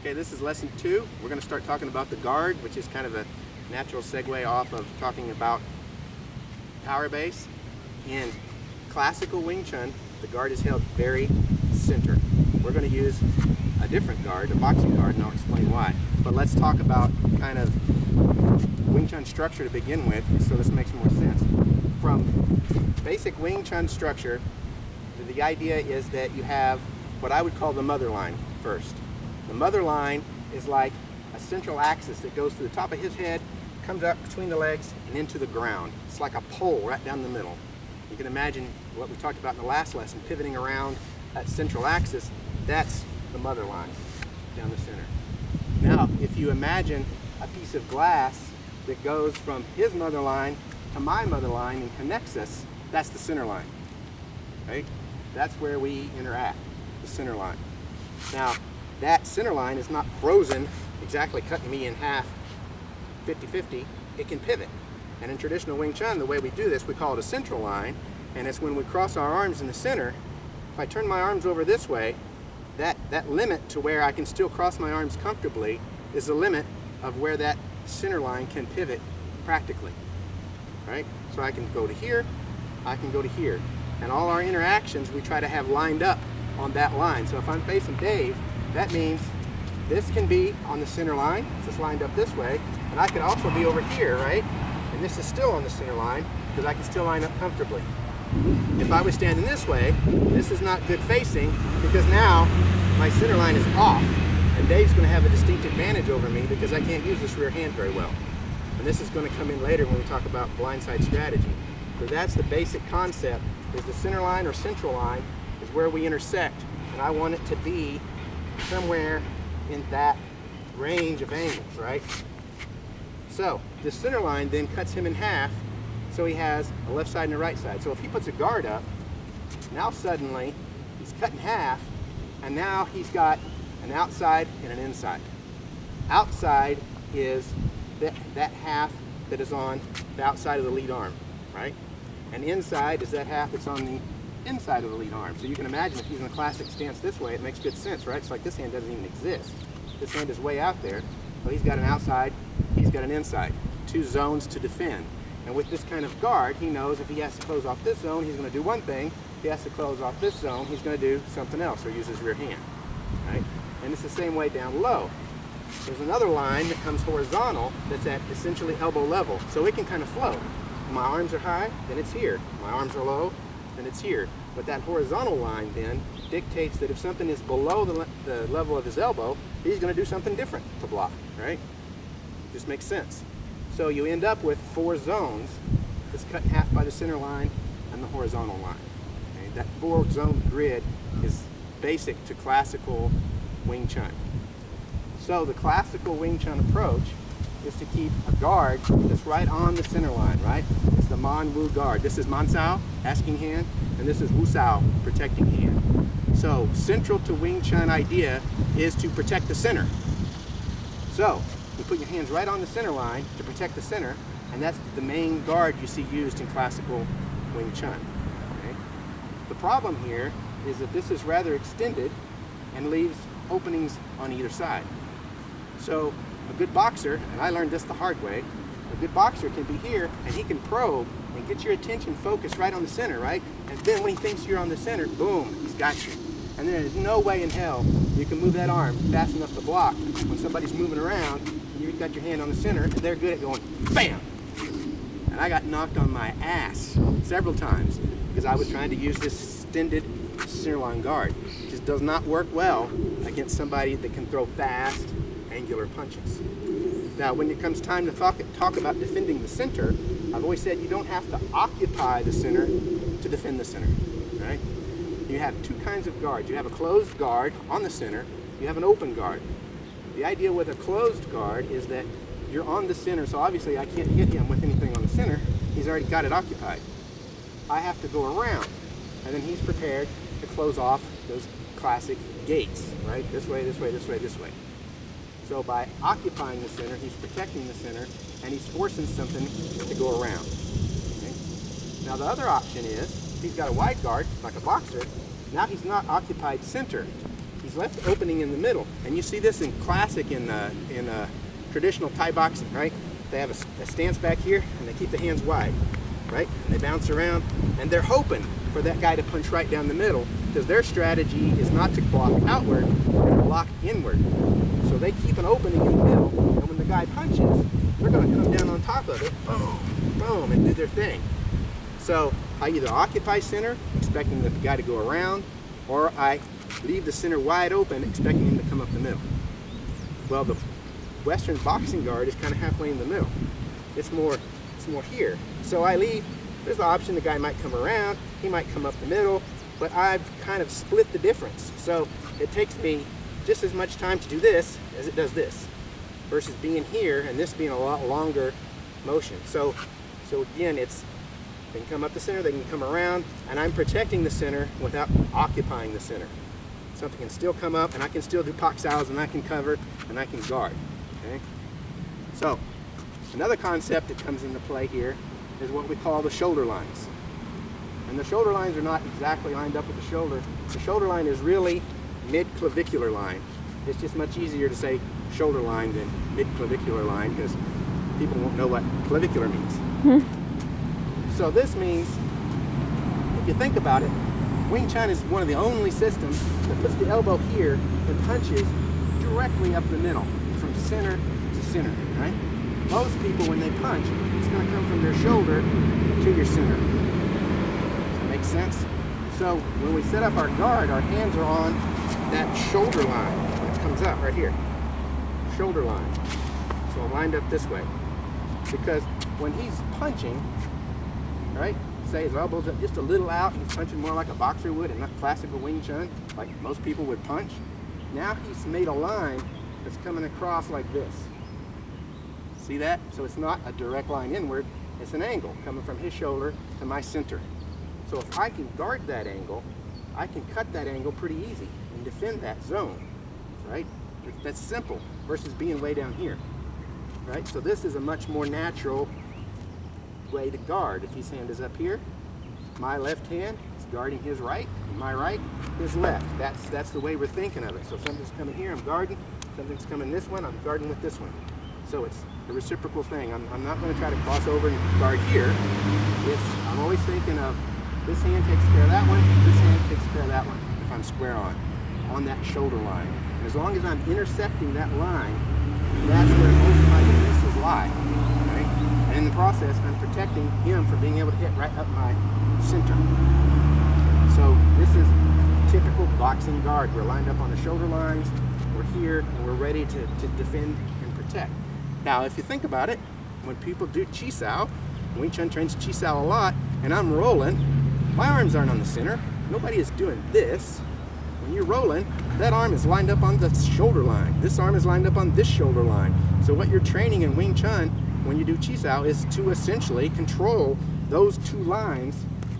Okay, this is lesson 2. We're going to start talking about the guard, which is kind of a natural segue off of talking about power base. In classical Wing Chun, the guard is held very center. We're going to use a different guard, a boxing guard, and I'll explain why. But let's talk about kind of Wing Chun structure to begin with, so this makes more sense. From basic Wing Chun structure, the idea is that you have what I would call the mother line first. The mother line is like a central axis that goes through the top of his head, comes up between the legs and into the ground. It's like a pole right down the middle. You can imagine what we talked about in the last lesson, pivoting around that central axis. That's the mother line down the center. Now, if you imagine a piece of glass that goes from his mother line to my mother line and connects us, that's the center line, right? That's where we interact, the center line. Now, that center line is not frozen, exactly cutting me in half 50-50. It can pivot. And in traditional Wing Chun, the way we do this, we call it a central line. And it's when we cross our arms in the center. If I turn my arms over this way, that limit to where I can still cross my arms comfortably is the limit of where that center line can pivot practically, right? So I can go to here, I can go to here. And all our interactions we try to have lined up on that line. So if I'm facing Dave, that means this can be on the center line, it's lined up this way, and I could also be over here, right? And this is still on the center line because I can still line up comfortably. If I was standing this way, this is not good facing because now my center line is off, and Dave's going to have a distinct advantage over me because I can't use this rear hand very well. And this is going to come in later when we talk about blindside strategy. So that's the basic concept, is the center line or central line is where we intersect, and I want it to be somewhere in that range of angles, right? So the center line then cuts him in half, so he has a left side and a right side. So if he puts a guard up, now suddenly he's cut in half, and now he's got an outside and an inside. Outside is that half that is on the outside of the lead arm, right? And inside is that half that's on the inside of the lead arm. So you can imagine if he's in a classic stance this way, it makes good sense, right? It's like this hand doesn't even exist. This hand is way out there. So he's got an outside, he's got an inside. Two zones to defend. And with this kind of guard, he knows if he has to close off this zone, he's going to do one thing. If he has to close off this zone, he's going to do something else or use his rear hand, right? And it's the same way down low. There's another line that comes horizontal that's at essentially elbow level. So it can kind of flow. My arms are high, then it's here. My arms are low, then it's here. But that horizontal line then dictates that if something is below the level of his elbow, he's going to do something different to block, right? It just makes sense. So you end up with 4 zones that's cut in half by the center line and the horizontal line. Okay? That 4-zone grid is basic to classical Wing Chun. So the classical Wing Chun approach is to keep a guard that's right on the center line, right? It's the Man Wu guard. This is Man Sao, asking hand, and this is Wu Sao, protecting hand. So central to Wing Chun idea is to protect the center. So you put your hands right on the center line to protect the center, and that's the main guard you see used in classical Wing Chun. Okay? The problem here is that this is rather extended and leaves openings on either side. So a good boxer, and I learned this the hard way, a good boxer can be here and he can probe and get your attention focused right on the center, right? And then when he thinks you're on the center, boom, he's got you. And there's no way in hell you can move that arm fast enough to block when somebody's moving around and you've got your hand on the center and they're good at going BAM! And I got knocked on my ass several times because I was trying to use this extended centerline guard. It just does not work well against somebody that can throw fast, angular punches. Now, when it comes time to talk about defending the center, I've always said you don't have to occupy the center to defend the center, right? You have 2 kinds of guards. You have a closed guard on the center, you have an open guard. The idea with a closed guard is that you're on the center, so obviously I can't hit him with anything on the center. He's already got it occupied. I have to go around, and then he's prepared to close off those classic gates, right? This way, this way, this way, this way. So by occupying the center, he's protecting the center, and he's forcing something to go around. Okay? Now the other option is, if he's got a wide guard, like a boxer, now he's not occupied center. He's is left opening in the middle. And you see this in classic in traditional Thai boxing, right? They have a stance back here, and they keep the hands wide, right? And they bounce around, and they're hoping for that guy to punch right down the middle, because their strategy is not to block outward, but block inward. So they keep an opening in the middle, and when the guy punches, they're going to come down on top of it, boom, boom, and do their thing. So I either occupy center, expecting the guy to go around, or I leave the center wide open, expecting him to come up the middle. Well, the Western boxing guard is kind of halfway in the middle. It's more here. So I leave. There's the option the guy might come around, he might come up the middle, but I've kind of split the difference. So it takes me just as much time to do this as it does this, versus being here and this being a lot longer motion. So again, they can come up the center, they can come around, and I'm protecting the center without occupying the center. Something can still come up, and I can still do pak saos, and I can cover, and I can guard. Okay? So another concept that comes into play here is what we call the shoulder lines. And the shoulder lines are not exactly lined up with the shoulder. The shoulder line is really mid-clavicular line. It's just much easier to say shoulder line than mid-clavicular line, because people won't know what clavicular means. So this means, if you think about it, Wing Chun is one of the only systems that puts the elbow here and punches directly up the middle, from center to center, right? Most people, when they punch, it's going to come from their shoulder to your center. Does that make sense? So when we set up our guard, our hands are on that shoulder line. It comes up right here. Shoulder line. So I'm lined up this way. Because when he's punching, right, say his elbows up just a little out, he's punching more like a boxer would and not classical Wing Chun, like most people would punch. Now he's made a line that's coming across like this. See that? So it's not a direct line inward, it's an angle coming from his shoulder to my center. So if I can guard that angle, I can cut that angle pretty easy and defend that zone, right? That's simple versus being way down here, right? So this is a much more natural way to guard. If his hand is up here, my left hand is guarding his right, and my right his left. That's the way we're thinking of it. So if something's coming here, I'm guarding. Something's coming this one, I'm guarding with this one. So it's a reciprocal thing. I'm not going to try to cross over and guard here. I'm always thinking of this hand takes care of that one, this hand takes care of that one, if I'm square on that shoulder line. And as long as I'm intercepting that line, that's where most of my weaknesses lie. Right? And in the process, I'm protecting him from being able to hit right up my center. So this is typical boxing guard. We're lined up on the shoulder lines, we're here, and we're ready to defend and protect. Now, if you think about it, when people do Chi Sao, Wing Chun trains Chi Sao a lot, and I'm rolling, my arms aren't on the center. Nobody is doing this. When you're rolling, that arm is lined up on the shoulder line. This arm is lined up on this shoulder line. So what you're training in Wing Chun when you do Chi Sao is to essentially control those two lines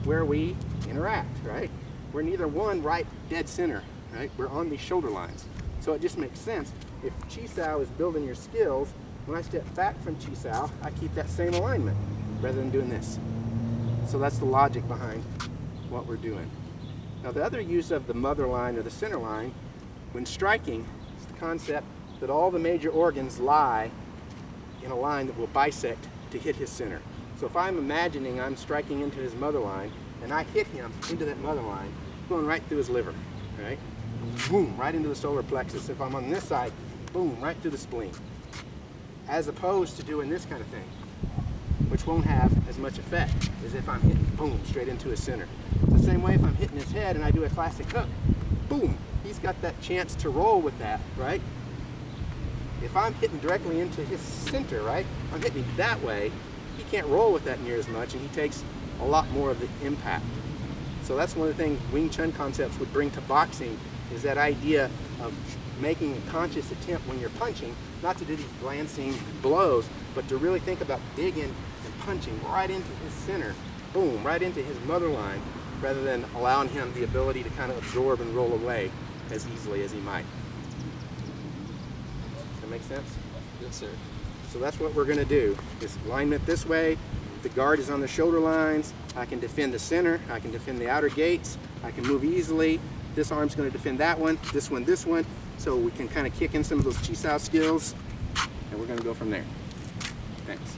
where we interact, right? We're neither one right dead center, right? We're on these shoulder lines. So it just makes sense. If Chi Sao is building your skills, when I step back from Chi Sao, I keep that same alignment rather than doing this. So that's the logic behind what we're doing. Now the other use of the mother line or the center line, when striking, is the concept that all the major organs lie in a line that will bisect to hit his center. So if I'm imagining I'm striking into his mother line, and I hit him into that mother line, going right through his liver, right? Boom, right into the solar plexus. If I'm on this side, boom, right through the spleen. As opposed to doing this kind of thing, which won't have as much effect as if I'm hitting, boom, straight into his center. It's the same way if I'm hitting his head and I do a classic hook, boom, he's got that chance to roll with that, right? If I'm hitting directly into his center, right, I'm hitting him that way, he can't roll with that near as much, and he takes a lot more of the impact. So that's one of the things Wing Chun concepts would bring to boxing, is that idea of making a conscious attempt when you're punching, not to do these glancing blows, but to really think about digging and punching right into his center, boom, right into his mother line, rather than allowing him the ability to kind of absorb and roll away as easily as he might. Does that make sense? Yes, sir. So that's what we're going to do. This alignment this way, the guard is on the shoulder lines, I can defend the center, I can defend the outer gates, I can move easily, This arm's going to defend that one, this one, this one. So we can kind of kick in some of those chi sao skills, and we're going to go from there. Thanks.